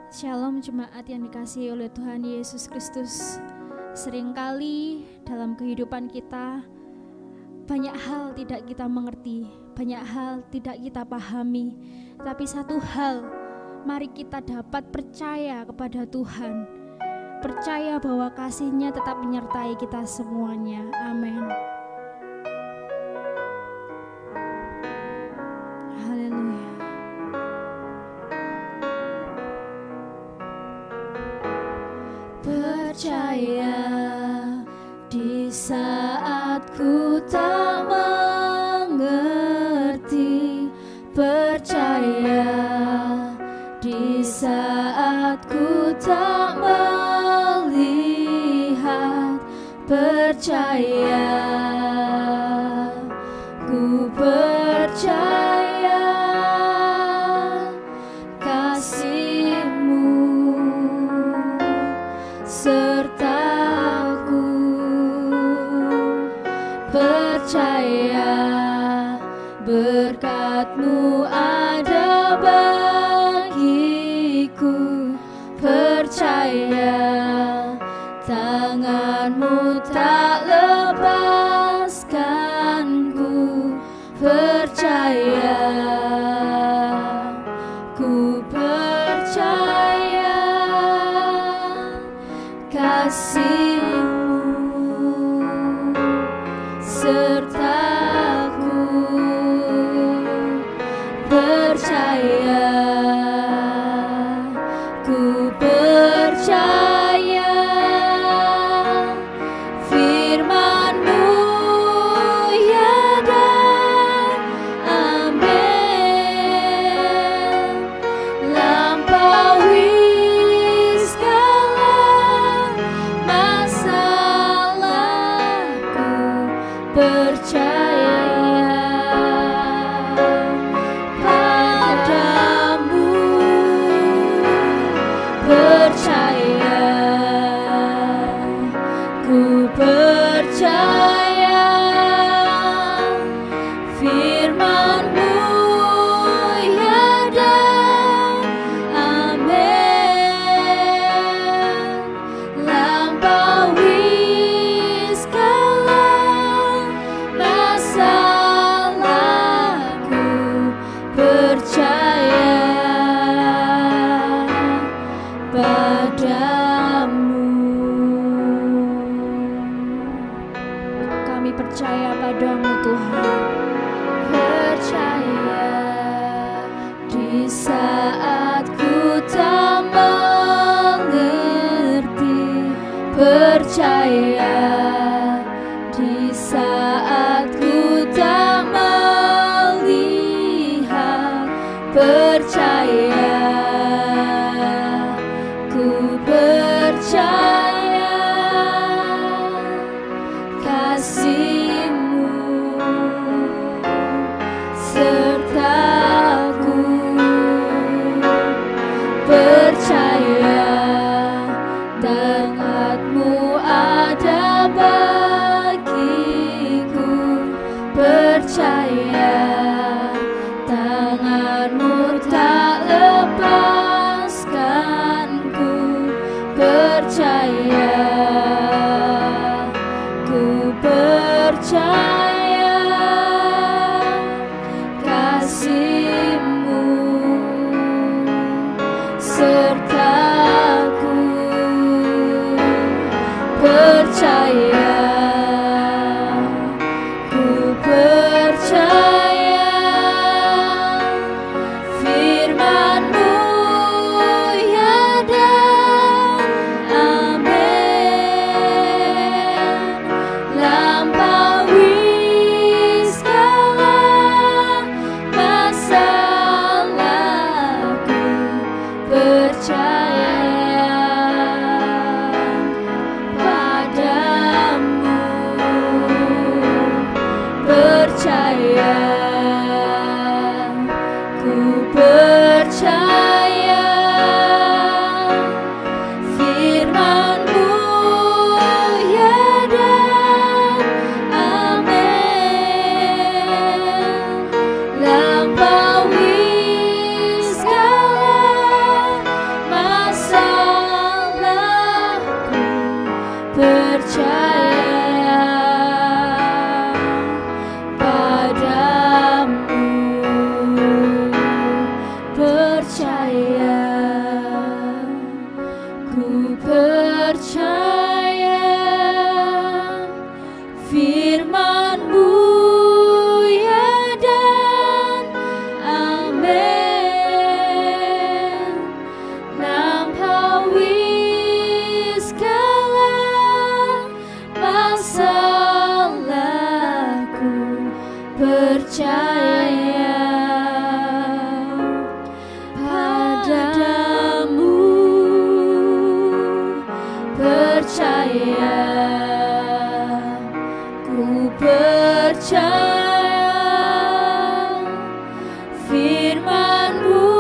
Shalom jemaat yang dikasihi oleh Tuhan Yesus Kristus. Seringkali dalam kehidupan kita banyak hal tidak kita mengerti, banyak hal tidak kita pahami. Tapi satu hal, mari kita dapat percaya kepada Tuhan. Percaya bahwa kasih-Nya tetap menyertai kita semuanya. Amin. Haleluya. Percaya di saat ku tak mengerti, percaya di saat ku tak melihat, percaya, ku percaya kasih-Mu sertaku, percaya berkat-Mu ada bagiku, percaya tangan-Mu tak lepaskanku, percaya, ku percaya kasih-Mu sertaku, percaya, ku percaya firman-Mu ya dan amin, lampaui segala masalahku, percaya padamu, percaya, ku percaya firman-Mu ya dan amin, lampaui segala masalahku, percaya padamu. Kami percaya padamu Tuhan, percaya di saat ku tak mengerti, percaya di saat ku tak melihat, percaya, ku percaya kasih-Mu sertaku, percaya tangan-Mu ada bagiku, percaya tangan-Mu tak lepaskanku, percaya, ku percaya kasih-Mu sertaku, percaya, ku percaya firman-Mu ya dan amin, lampaui segala masalahku, percaya padamu. percaya, ku percaya firman-Mu ya dan amin, lampaui segala masalahku, percaya padamu, percaya, ku percaya firman-Mu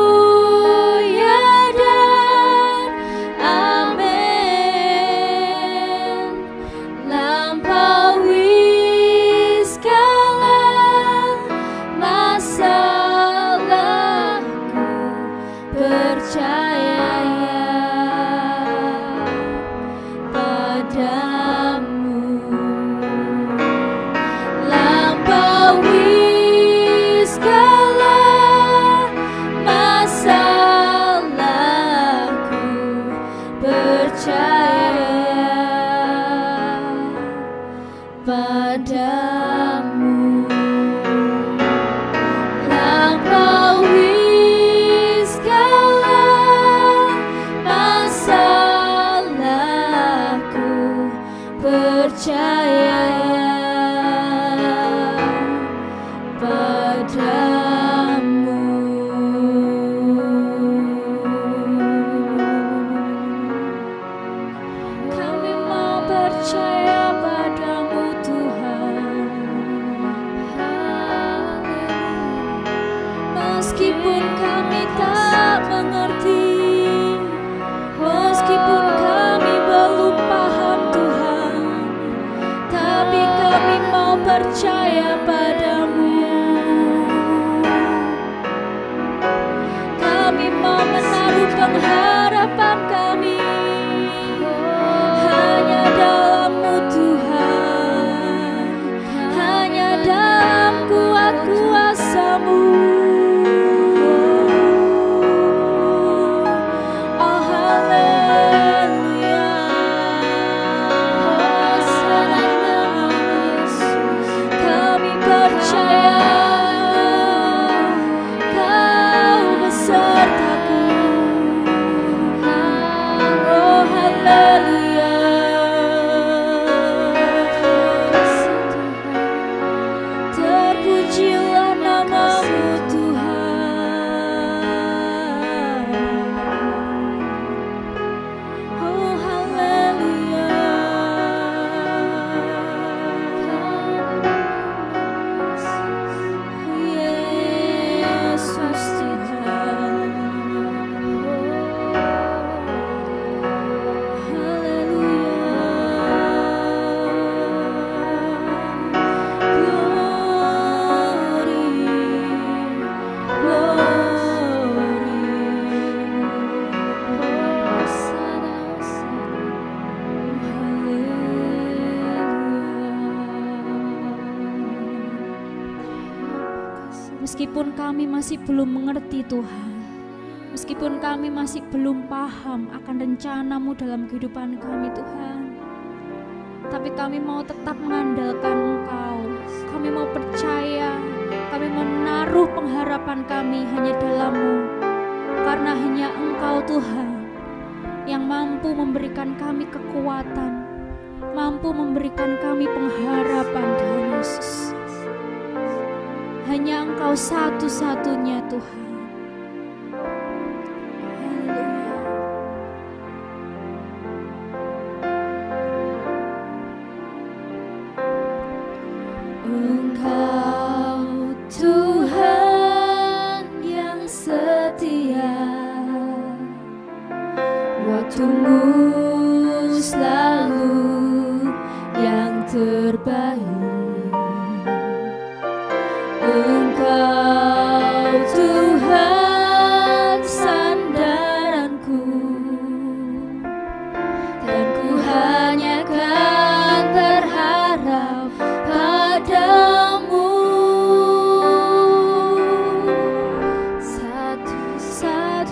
ya dan amin, lampaui segala masalahku, percaya padamu, lampaui segala masalahku, percaya padamu, lampaui segala masalahku, percaya padamu. Kami mau percaya padamu Tuhan, meskipun kami tak mengerti, meskipun kami belum paham Tuhan, tapi kami mau percaya padamu. Kami mau menaruh pengharapan kami hanya dalam-Mu Tuhan, hanya dalam kuat kuasa-Mu. Oh haleluya, kami percaya Kau besertaku. Oh haleluya, terpujilah nama-Mu Tuhan. Oh haleluya, Yesus Tuhan. Meskipun kami masih belum mengerti Tuhan, meskipun kami masih belum paham akan rencana-Mu dalam kehidupan kami Tuhan, tapi kami mau tetap mengandalkan Engkau. Kami mau percaya, kami menaruh pengharapan kami hanya dalam-Mu, karena hanya Engkau Tuhan yang mampu memberikan kami kekuatan, mampu memberikan kami pengharapan Tuhan Yesus. Hanya Engkau satu-satunya Tuhan. Haleluya. Engkau Tuhan yang setia, waktu-Mu selalu yang terbaik. Engkau Tuhan sandaranku, dan ku hanya kan berharap padamu. Satu-satunya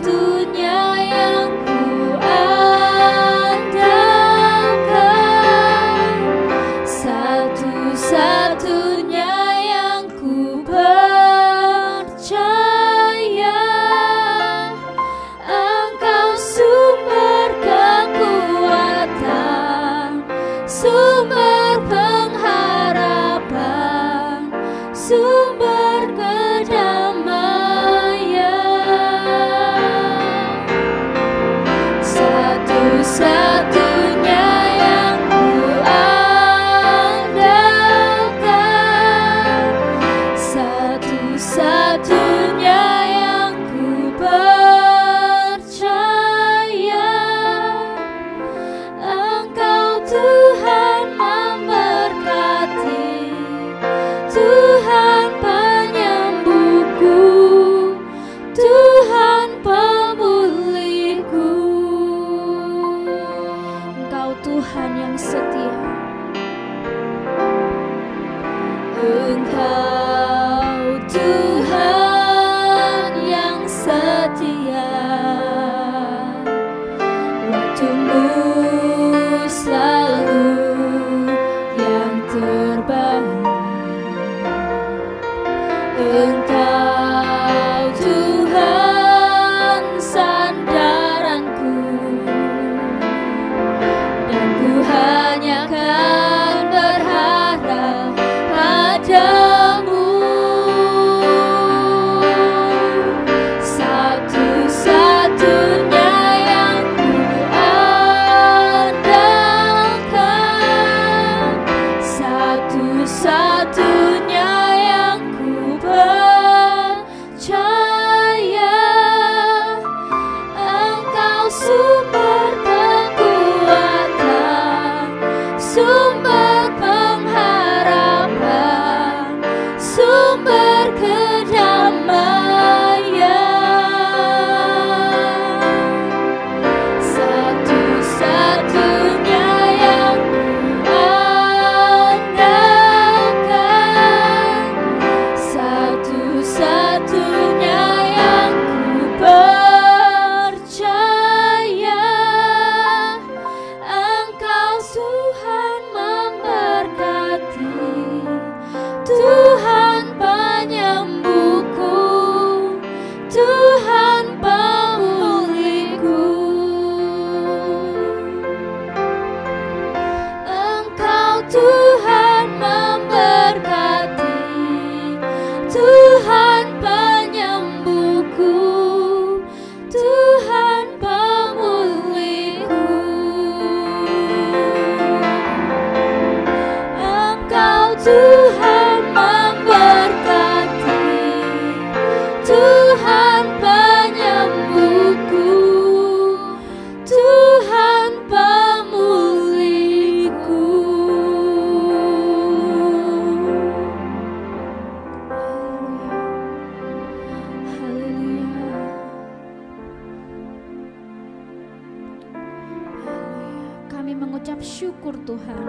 syukur Tuhan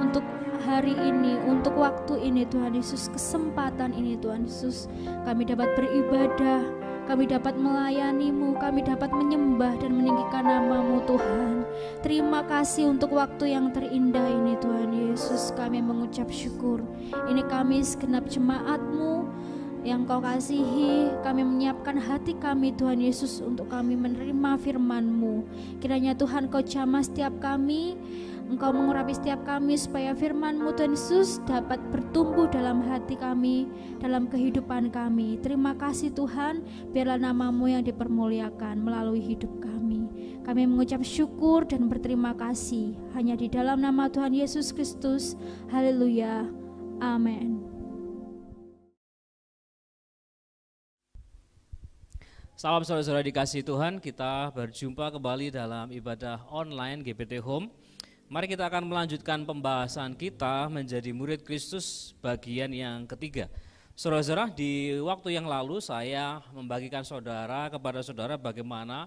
untuk hari ini, untuk waktu ini Tuhan Yesus, kesempatan ini Tuhan Yesus, kami dapat beribadah, kami dapat melayani-Mu, kami dapat menyembah dan meninggikan nama-Mu Tuhan. Terima kasih untuk waktu yang terindah ini Tuhan Yesus, kami mengucap syukur. Ini kami segenap jemaat-Mu yang Kau kasihi, kami menyiapkan hati kami Tuhan Yesus untuk kami menerima firman-Mu. Kiranya Tuhan Kau jamah setiap kami, Engkau mengurapi setiap kami supaya firman-Mu Tuhan Yesus dapat bertumbuh dalam hati kami, dalam kehidupan kami. Terima kasih Tuhan, biarlah nama-Mu yang dipermuliakan melalui hidup kami. Kami mengucap syukur dan berterima kasih hanya di dalam nama Tuhan Yesus Kristus. Haleluya. Amin. Salam saudara-saudara dikasihi Tuhan, kita berjumpa kembali dalam ibadah online GPT Home. Mari kita akan melanjutkan pembahasan kita menjadi murid Kristus bagian yang ketiga. Saudara-saudara, di waktu yang lalu saya membagikan kepada saudara bagaimana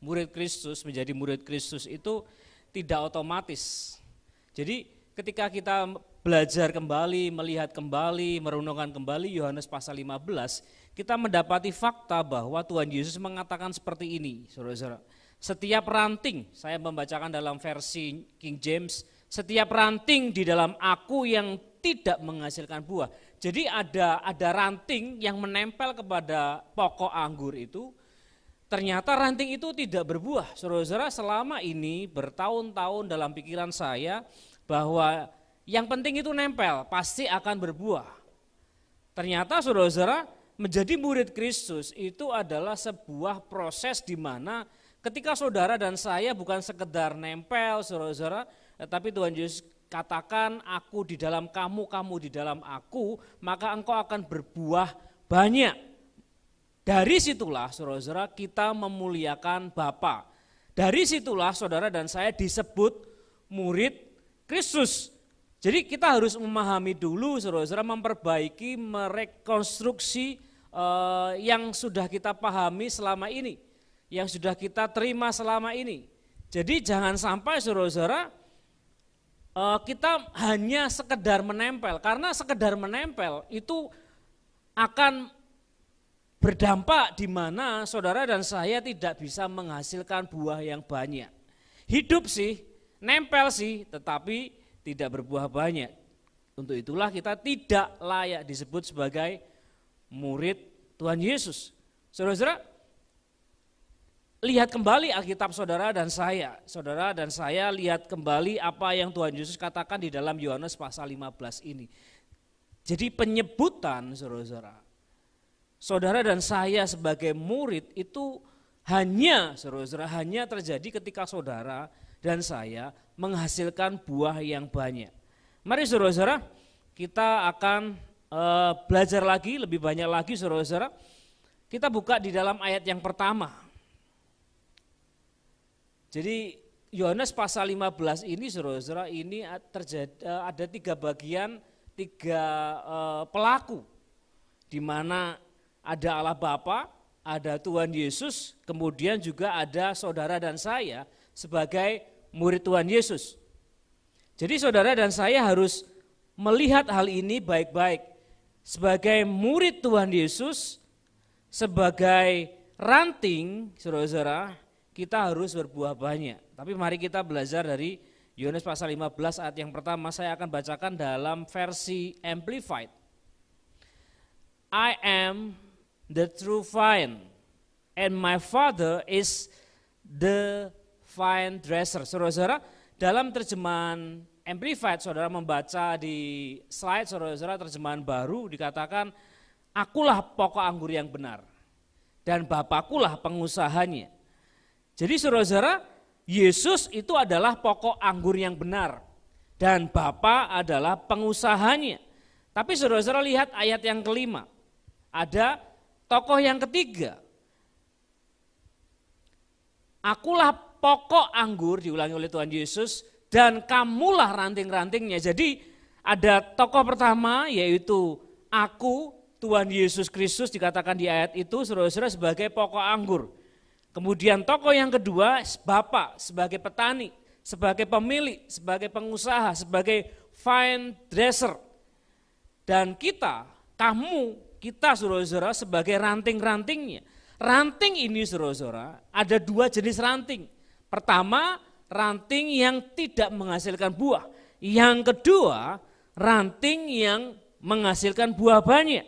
murid Kristus menjadi murid Kristus itu tidak otomatis. Jadi ketika kita belajar kembali, melihat kembali, merenungkan kembali Yohanes pasal 15, kita mendapati fakta bahwa Tuhan Yesus mengatakan seperti ini, saudara-saudara. Setiap ranting, saya membacakan dalam versi King James, setiap ranting di dalam aku yang tidak menghasilkan buah. Jadi ada ranting yang menempel kepada pokok anggur itu, ternyata ranting itu tidak berbuah. Saudara-saudara, selama ini bertahun-tahun dalam pikiran saya bahwa yang penting itu nempel, pasti akan berbuah. Ternyata saudara-saudara, menjadi murid Kristus itu adalah sebuah proses di mana ketika saudara dan saya bukan sekedar nempel, saudara-saudara, tetapi Tuhan Yesus katakan, aku di dalam kamu, kamu di dalam aku, maka engkau akan berbuah banyak. Dari situlah saudara-saudara kita memuliakan Bapa. Dari situlah saudara dan saya disebut murid Kristus. Jadi kita harus memahami dulu saudara-saudara, memperbaiki, merekonstruksi yang sudah kita pahami selama ini, yang sudah kita terima selama ini. Jadi jangan sampai saudara-saudara kita hanya sekedar menempel, karena sekedar menempel itu akan berdampak di mana saudara dan saya tidak bisa menghasilkan buah yang banyak. Hidup sih, nempel sih, tetapi tidak berbuah banyak. Untuk itulah kita tidak layak disebut sebagai murid Tuhan Yesus. Saudara-saudara, lihat kembali Alkitab saudara dan saya. Saudara dan saya lihat kembali apa yang Tuhan Yesus katakan di dalam Yohanes pasal 15 ini. Jadi penyebutan saudara-saudara, saudara dan saya sebagai murid itu hanya saudara-saudara, hanya terjadi ketika saudara dan saya menghasilkan buah yang banyak. Mari saudara-saudara, kita akan belajar lagi, lebih banyak lagi saudara-saudara. Kita buka di dalam ayat yang pertama. Jadi Yohanes pasal 15 ini saudara-saudara, ini ada tiga bagian, tiga pelaku. Di mana ada Allah Bapa, ada Tuhan Yesus, kemudian juga ada saudara dan saya sebagai murid Tuhan Yesus. Jadi saudara dan saya harus melihat hal ini baik-baik. Sebagai murid Tuhan Yesus, sebagai ranting, saudara-saudara, kita harus berbuah banyak. Tapi mari kita belajar dari Yohanes pasal 15 ayat yang pertama, saya akan bacakan dalam versi Amplified. I am the true vine, and my Father is the vine dresser. Saudara-saudara, dalam terjemahan Amplified, saudara membaca di slide saudara-saudara terjemahan baru dikatakan, akulah pokok anggur yang benar dan Bapakulah pengusahanya. Jadi saudara-saudara, Yesus itu adalah pokok anggur yang benar dan Bapa adalah pengusahanya. Tapi saudara-saudara lihat ayat yang kelima, ada tokoh yang ketiga. Akulah pokok anggur, diulangi oleh Tuhan Yesus, dan kamulah ranting-rantingnya. Jadi ada tokoh pertama yaitu aku, Tuhan Yesus Kristus dikatakan di ayat itu saudara-saudara sebagai pokok anggur. Kemudian tokoh yang kedua Bapa sebagai petani, sebagai pemilik, sebagai pengusaha, sebagai vine dresser. Dan kita, kita saudara-saudara sebagai ranting-rantingnya. Ranting ini saudara-saudara ada dua jenis ranting. Pertama, ranting yang tidak menghasilkan buah. Yang kedua, ranting yang menghasilkan buah banyak.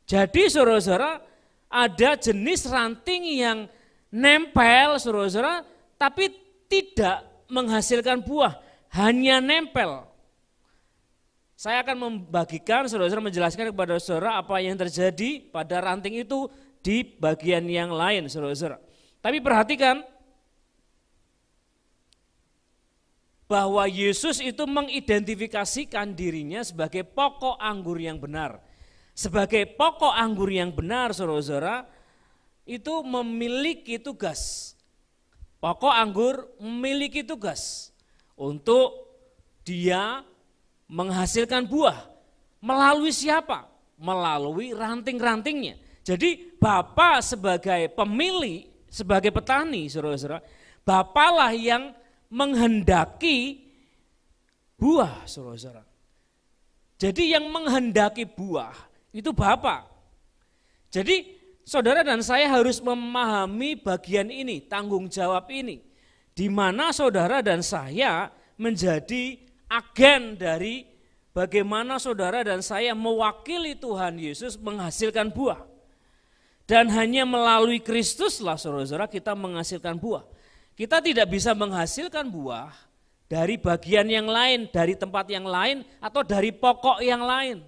Jadi saudara-saudara, ada jenis ranting yang nempel saudara-saudara, tapi tidak menghasilkan buah, hanya nempel. Saya akan membagikan saudara-saudara, menjelaskan kepada saudara apa yang terjadi pada ranting itu di bagian yang lain saudara-saudara. Tapi perhatikan, bahwa Yesus itu mengidentifikasikan dirinya sebagai pokok anggur yang benar. Sebagai pokok anggur yang benar, saudara-saudara, itu memiliki tugas. Pokok anggur memiliki tugas untuk dia menghasilkan buah. Melalui siapa? Melalui ranting-rantingnya. Jadi Bapa sebagai pemilik, sebagai petani, saudara-saudara, Bapalah yang menghendaki buah, saudara-saudara. Jadi yang menghendaki buah itu Bapa. Jadi saudara dan saya harus memahami bagian ini, tanggung jawab ini. Di mana saudara dan saya menjadi agen dari bagaimana saudara dan saya mewakili Tuhan Yesus menghasilkan buah. Dan hanya melalui Kristuslah saudara-saudara kita menghasilkan buah. Kita tidak bisa menghasilkan buah dari bagian yang lain, dari tempat yang lain, atau dari pokok yang lain.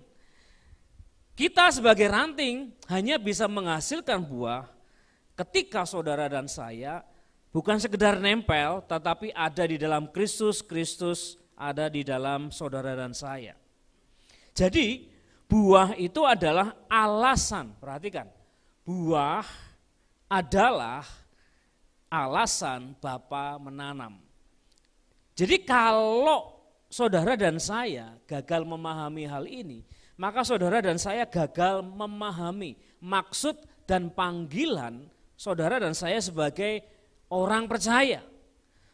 Kita sebagai ranting hanya bisa menghasilkan buah ketika saudara dan saya bukan sekedar nempel, tetapi ada di dalam Kristus, Kristus ada di dalam saudara dan saya. Jadi buah itu adalah alasan, perhatikan, buah adalah alasan Bapa menanam. Jadi kalau saudara dan saya gagal memahami hal ini, maka saudara dan saya gagal memahami maksud dan panggilan saudara dan saya sebagai orang percaya.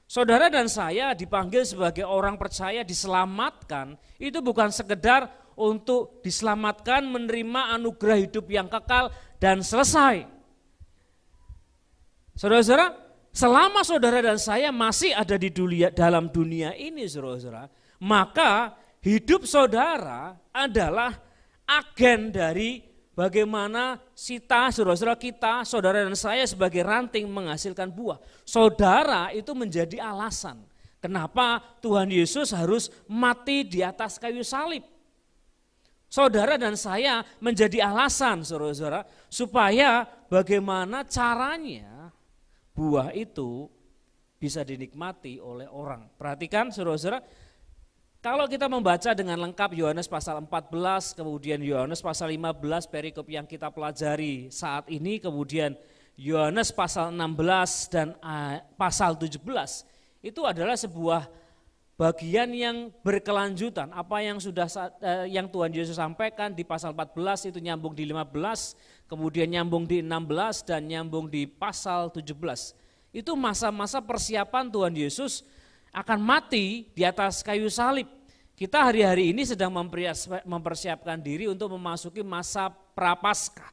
Saudara dan saya dipanggil sebagai orang percaya, diselamatkan, itu bukan sekedar untuk diselamatkan, menerima anugerah hidup yang kekal dan selesai. Saudara-saudara, selama saudara dan saya masih ada di dalam dunia ini, saudara-saudara, maka hidup saudara adalah agen dari bagaimana saudara-saudara kita, saudara dan saya sebagai ranting menghasilkan buah. Saudara itu menjadi alasan kenapa Tuhan Yesus harus mati di atas kayu salib. Saudara dan saya menjadi alasan saudara-saudara supaya bagaimana caranya buah itu bisa dinikmati oleh orang. Perhatikan saudara-saudara, kalau kita membaca dengan lengkap Yohanes pasal 14, kemudian Yohanes pasal 15 perikop yang kita pelajari saat ini, kemudian Yohanes pasal 16 dan pasal 17, itu adalah sebuah bagian yang berkelanjutan. Apa yang sudah yang Tuhan Yesus sampaikan di pasal 14 itu nyambung di 15, kemudian nyambung di 16 dan nyambung di pasal 17. Itu masa-masa persiapan Tuhan Yesus akan mati di atas kayu salib. Kita hari-hari ini sedang mempersiapkan diri untuk memasuki masa prapaskah,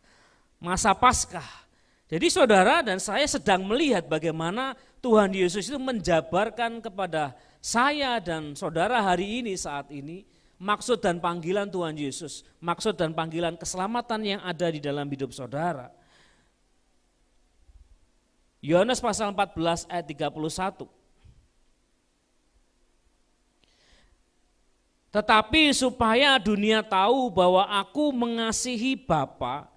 masa Paskah. Jadi saudara dan saya sedang melihat bagaimana Tuhan Yesus itu menjabarkan kepada saya dan saudara hari ini saat ini maksud dan panggilan Tuhan Yesus, maksud dan panggilan keselamatan yang ada di dalam hidup saudara. Yohanes pasal 14 ayat 31. Tetapi supaya dunia tahu bahwa aku mengasihi Bapa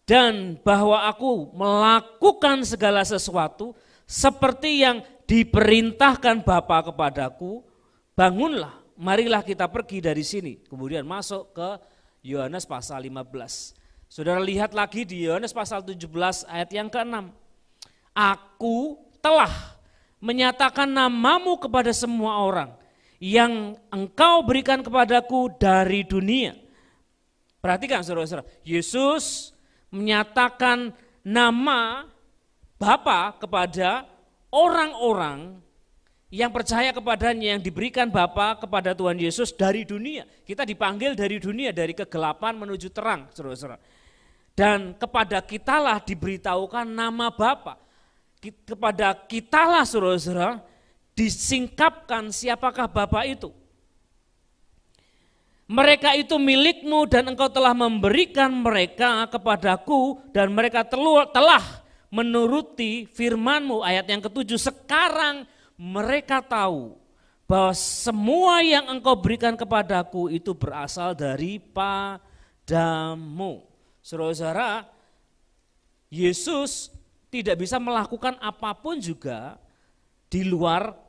dan bahwa aku melakukan segala sesuatu seperti yang diperintahkan Bapa kepadaku, bangunlah, marilah kita pergi dari sini. Kemudian masuk ke Yohanes pasal 15. Saudara lihat lagi di Yohanes pasal 17 ayat yang ke-6. Aku telah menyatakan namamu kepada semua orang yang engkau berikan kepadaku dari dunia. Perhatikan saudara-saudara, Yesus menyatakan nama Bapa kepada orang-orang yang percaya kepadanya, yang diberikan Bapa kepada Tuhan Yesus dari dunia. Kita dipanggil dari dunia, dari kegelapan menuju terang, saudara-saudara. Dan kepada kitalah diberitahukan nama Bapa. Kepada kitalah saudara-saudara disingkapkan siapakah Bapa itu. Mereka itu milikmu dan engkau telah memberikan mereka kepadaku dan mereka telah menuruti firman-Mu. Ayat yang ke-7, sekarang mereka tahu bahwa semua yang engkau berikan kepadaku itu berasal dari padamu. Saudara-saudara, Yesus tidak bisa melakukan apapun juga di luar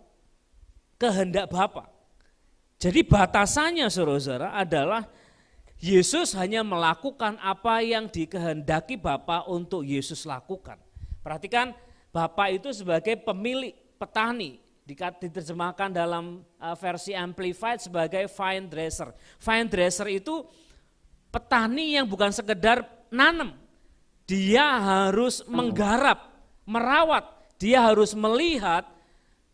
kehendak Bapa. Jadi batasannya saudara-saudara adalah Yesus hanya melakukan apa yang dikehendaki Bapa untuk Yesus lakukan. Perhatikan, Bapa itu sebagai pemilik, petani, diterjemahkan dalam versi Amplified sebagai vine dresser. Vine dresser itu petani yang bukan sekedar nanam, dia harus menggarap, merawat, dia harus melihat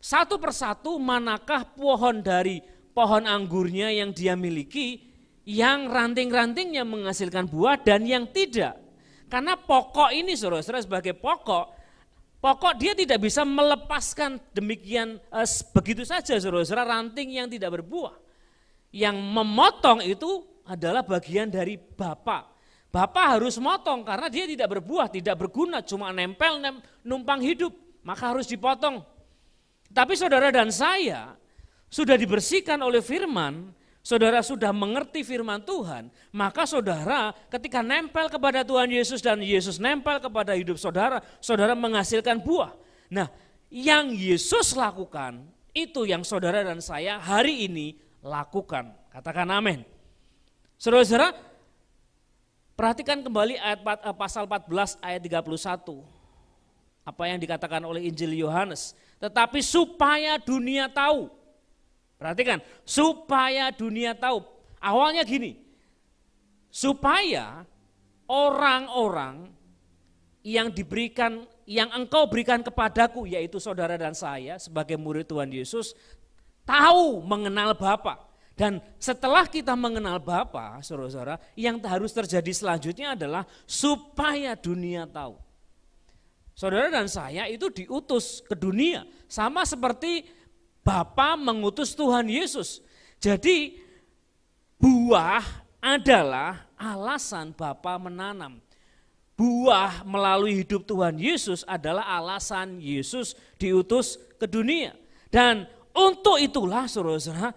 satu persatu manakah pohon dari pohon anggurnya yang dia miliki yang ranting-rantingnya menghasilkan buah dan yang tidak. Karena pokok ini saudara-saudara sebagai pokok dia tidak bisa melepaskan demikian begitu saja saudara-saudara ranting yang tidak berbuah. Yang memotong itu adalah bagian dari Bapa. Bapa harus motong karena dia tidak berbuah, tidak berguna, cuma nempel, numpang hidup, maka harus dipotong. Tapi saudara dan saya sudah dibersihkan oleh firman, saudara sudah mengerti firman Tuhan, maka saudara ketika nempel kepada Tuhan Yesus dan Yesus nempel kepada hidup saudara, saudara menghasilkan buah. Nah, yang Yesus lakukan, itu yang saudara dan saya hari ini lakukan. Katakan amin. Saudara-saudara, perhatikan kembali ayat pasal 14 ayat 31. Apa yang dikatakan oleh Injil Yohanes. Tetapi supaya dunia tahu. Perhatikan, supaya dunia tahu. Awalnya gini, supaya orang-orang yang diberikan, yang engkau berikan kepadaku, yaitu saudara dan saya sebagai murid Tuhan Yesus, tahu mengenal Bapa. Dan setelah kita mengenal Bapa, saudara-saudara, yang harus terjadi selanjutnya adalah supaya dunia tahu. Saudara dan saya itu diutus ke dunia, sama seperti Bapa mengutus Tuhan Yesus. Jadi buah adalah alasan Bapa menanam. Buah melalui hidup Tuhan Yesus adalah alasan Yesus diutus ke dunia. Dan untuk itulah saudara-saudara,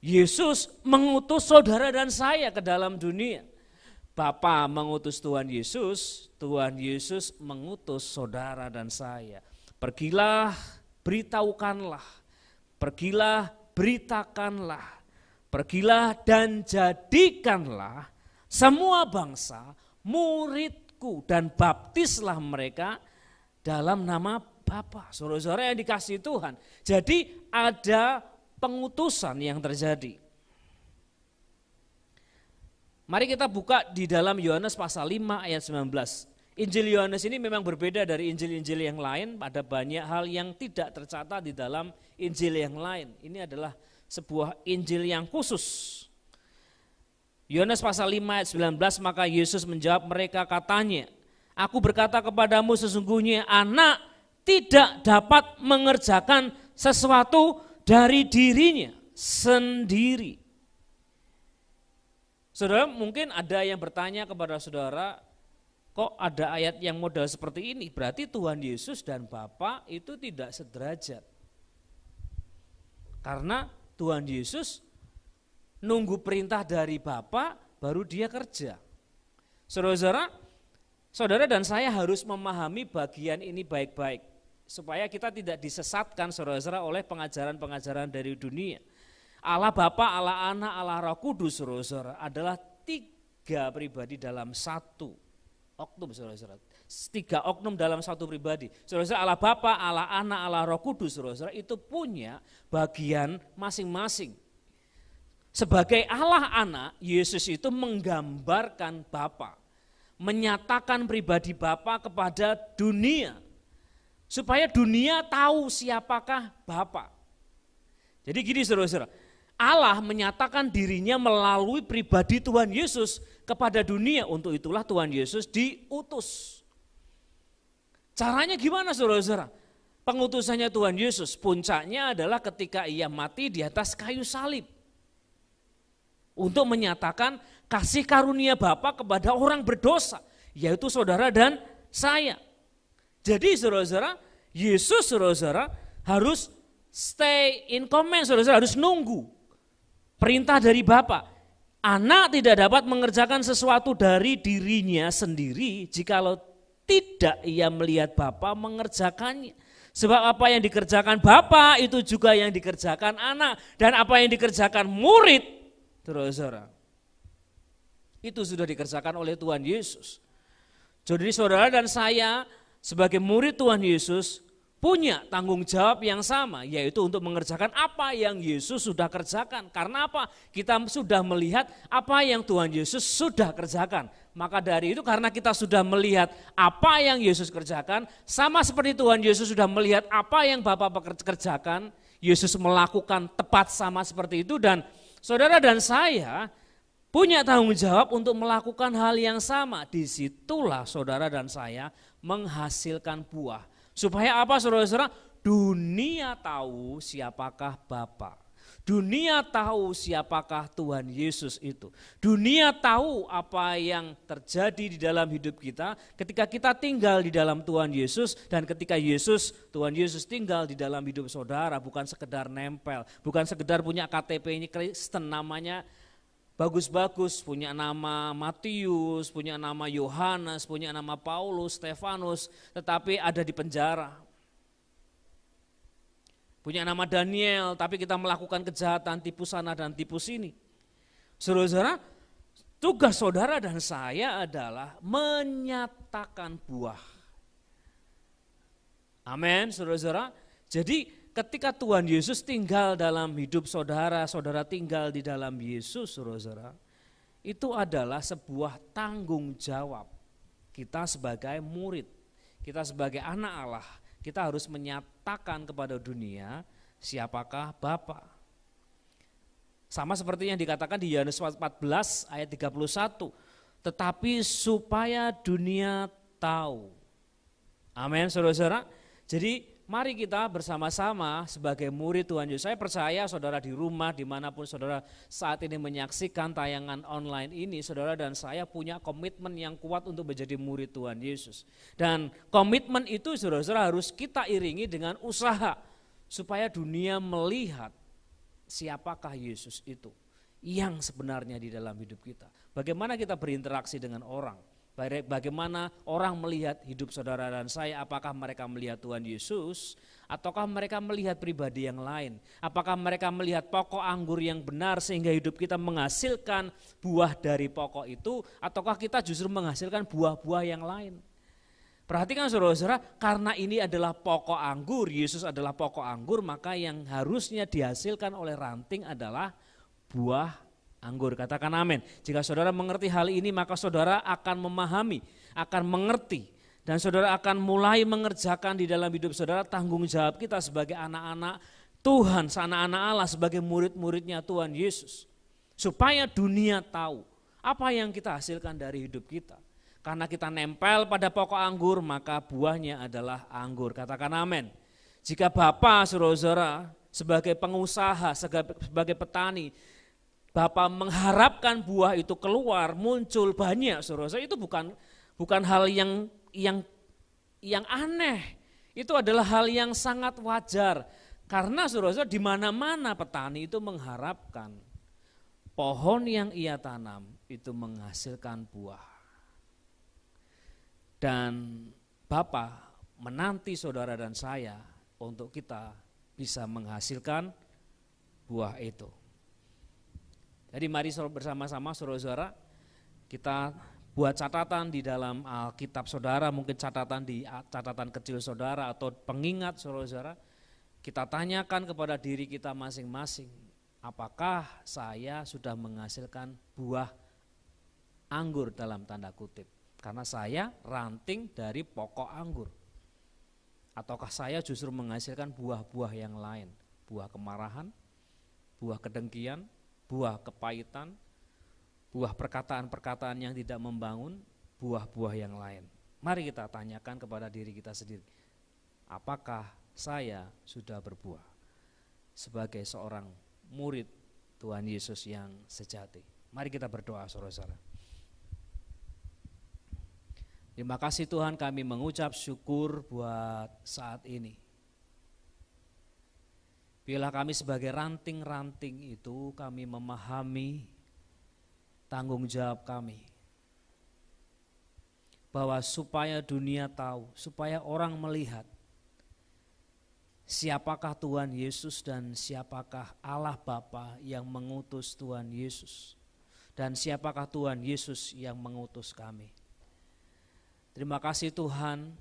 Yesus mengutus saudara dan saya ke dalam dunia. Bapa mengutus Tuhan Yesus mengutus saudara dan saya. Pergilah, beritahukanlah. Pergilah, beritakanlah. Pergilah dan jadikanlah semua bangsa muridku dan baptislah mereka dalam nama Bapa. Saudara-saudara yang dikasihi Tuhan. Jadi ada pengutusan yang terjadi. Mari kita buka di dalam Yohanes pasal 5 ayat 19. Injil Yohanes ini memang berbeda dari Injil-Injil yang lain, ada banyak hal yang tidak tercatat di dalam Injil yang lain. Ini adalah sebuah Injil yang khusus. Yohanes pasal 5 ayat 19, maka Yesus menjawab mereka katanya, aku berkata kepadamu sesungguhnya anak tidak dapat mengerjakan sesuatu dari dirinya sendiri. Saudara, mungkin ada yang bertanya kepada saudara, kok ada ayat yang model seperti ini? Berarti Tuhan Yesus dan Bapa itu tidak sederajat. Karena Tuhan Yesus nunggu perintah dari Bapa baru dia kerja. Saudara-saudara, saudara dan saya harus memahami bagian ini baik-baik. Supaya kita tidak disesatkan saudara-saudara oleh pengajaran-pengajaran dari dunia. Allah Bapa, Allah Anak, Allah Roh Kudus saudara-saudara adalah 3 pribadi dalam satu oknum saudara-saudara. 3 oknum dalam satu pribadi. Saudara-saudara, Allah Bapa, Allah Anak, Allah Roh Kudus saudara-saudara itu punya bagian masing-masing. Sebagai Allah Anak, Yesus itu menggambarkan Bapa, menyatakan pribadi Bapa kepada dunia. Supaya dunia tahu siapakah Bapa. Jadi gini saudara-saudara, Allah menyatakan dirinya melalui pribadi Tuhan Yesus kepada dunia. Untuk itulah Tuhan Yesus diutus. Caranya gimana saudara-saudara? Pengutusannya Tuhan Yesus, puncaknya adalah ketika ia mati di atas kayu salib. Untuk menyatakan kasih karunia Bapa kepada orang berdosa, yaitu saudara dan saya. Jadi saudara-saudara, Yesus saudara-saudara harus stay in command, saudara-saudara harus nunggu perintah dari Bapa. Anak tidak dapat mengerjakan sesuatu dari dirinya sendiri jikalau tidak ia melihat Bapa mengerjakannya. Sebab apa yang dikerjakan Bapa itu juga yang dikerjakan anak, dan apa yang dikerjakan murid, saudara-saudara, itu sudah dikerjakan oleh Tuhan Yesus. Jadi saudara dan saya sebagai murid Tuhan Yesus punya tanggung jawab yang sama, yaitu untuk mengerjakan apa yang Yesus sudah kerjakan. Karena apa? Kita sudah melihat apa yang Tuhan Yesus sudah kerjakan. Maka dari itu karena kita sudah melihat apa yang Yesus kerjakan, sama seperti Tuhan Yesus sudah melihat apa yang Bapa kerjakan, Yesus melakukan tepat sama seperti itu. Dan saudara dan saya punya tanggung jawab untuk melakukan hal yang sama. Disitulah saudara dan saya menghasilkan buah. Supaya apa saudara-saudara? Dunia tahu siapakah Bapa. Dunia tahu siapakah Tuhan Yesus itu. Dunia tahu apa yang terjadi di dalam hidup kita ketika kita tinggal di dalam Tuhan Yesus dan ketika Tuhan Yesus tinggal di dalam hidup saudara, bukan sekedar nempel, bukan sekedar punya KTP ini Kristen namanya bagus-bagus, punya nama Matius, punya nama Yohanes, punya nama Paulus, Stefanus, tetapi ada di penjara. Punya nama Daniel, tapi kita melakukan kejahatan, tipu sana dan tipu sini. Saudara-saudara, tugas saudara dan saya adalah menyatakan buah. Amin, saudara-saudara. Jadi ketika Tuhan Yesus tinggal dalam hidup saudara, saudara tinggal di dalam Yesus, saudara-saudara, itu adalah sebuah tanggung jawab kita sebagai murid, kita sebagai anak Allah. Kita harus menyatakan kepada dunia siapakah Bapa. Sama seperti yang dikatakan di Yohanes 14 ayat 31. Tetapi supaya dunia tahu. Amin saudara-saudara. Jadi mari kita bersama-sama sebagai murid Tuhan Yesus. Saya percaya saudara di rumah dimanapun saudara saat ini menyaksikan tayangan online ini, saudara dan saya punya komitmen yang kuat untuk menjadi murid Tuhan Yesus. Dan komitmen itu saudara-saudara harus kita iringi dengan usaha supaya dunia melihat siapakah Yesus itu yang sebenarnya di dalam hidup kita. Bagaimana kita berinteraksi dengan orang. Bagaimana orang melihat hidup saudara dan saya, apakah mereka melihat Tuhan Yesus ataukah mereka melihat pribadi yang lain? Apakah mereka melihat pokok anggur yang benar sehingga hidup kita menghasilkan buah dari pokok itu ataukah kita justru menghasilkan buah-buah yang lain? Perhatikan saudara-saudara, karena ini adalah pokok anggur, Yesus adalah pokok anggur, maka yang harusnya dihasilkan oleh ranting adalah buah anggur. Katakan amin. Jika saudara mengerti hal ini maka saudara akan memahami, akan mengerti. Dan saudara akan mulai mengerjakan di dalam hidup saudara tanggung jawab kita sebagai anak-anak Tuhan, anak-anak Allah, sebagai murid-muridnya Tuhan Yesus. Supaya dunia tahu apa yang kita hasilkan dari hidup kita. Karena kita nempel pada pokok anggur maka buahnya adalah anggur. Katakan amin. Jika Bapak saudara-saudara sebagai pengusaha, sebagai petani, Bapak mengharapkan buah itu keluar, muncul banyak, saudara. Itu bukan hal yang aneh. Itu adalah hal yang sangat wajar. Karena saudara, di mana-mana petani itu mengharapkan pohon yang ia tanam itu menghasilkan buah. Dan Bapak menanti saudara dan saya untuk kita bisa menghasilkan buah itu. Jadi mari bersama-sama saudara-saudara kita buat catatan di dalam Alkitab saudara, mungkin catatan kecil saudara atau pengingat saudara-saudara. Kita tanyakan kepada diri kita masing-masing, apakah saya sudah menghasilkan buah anggur dalam tanda kutip? Karena saya ranting dari pokok anggur. Ataukah saya justru menghasilkan buah-buah yang lain? Buah kemarahan, buah kedengkian, buah kepahitan, buah perkataan-perkataan yang tidak membangun, buah-buah yang lain. Mari kita tanyakan kepada diri kita sendiri, apakah saya sudah berbuah sebagai seorang murid Tuhan Yesus yang sejati? Mari kita berdoa saudara-saudara. Terima kasih Tuhan, kami mengucap syukur buat saat ini. Bila kami sebagai ranting-ranting itu kami memahami tanggung jawab kami. Bahwa supaya dunia tahu, supaya orang melihat siapakah Tuhan Yesus dan siapakah Allah Bapa yang mengutus Tuhan Yesus. Dan siapakah Tuhan Yesus yang mengutus kami. Terima kasih Tuhan,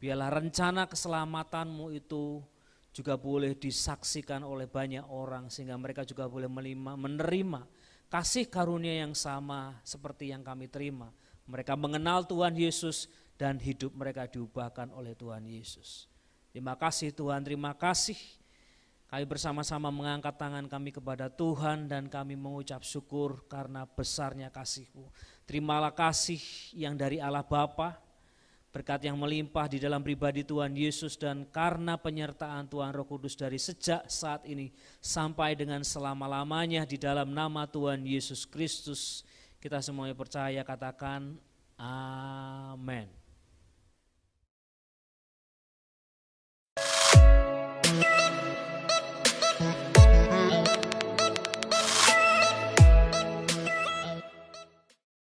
biarlah rencana keselamatanmu itu juga boleh disaksikan oleh banyak orang sehingga mereka juga boleh menerima kasih karunia yang sama seperti yang kami terima. Mereka mengenal Tuhan Yesus dan hidup mereka diubahkan oleh Tuhan Yesus. Terima kasih Tuhan, terima kasih Kami bersama-sama mengangkat tangan kami kepada Tuhan dan kami mengucap syukur karena besarnya kasih-Mu. Terimalah kasih yang dari Allah Bapa, berkat yang melimpah di dalam pribadi Tuhan Yesus, dan karena penyertaan Tuhan Roh Kudus dari sejak saat ini sampai dengan selama-lamanya di dalam nama Tuhan Yesus Kristus. Kita semuanya percaya, katakan amin.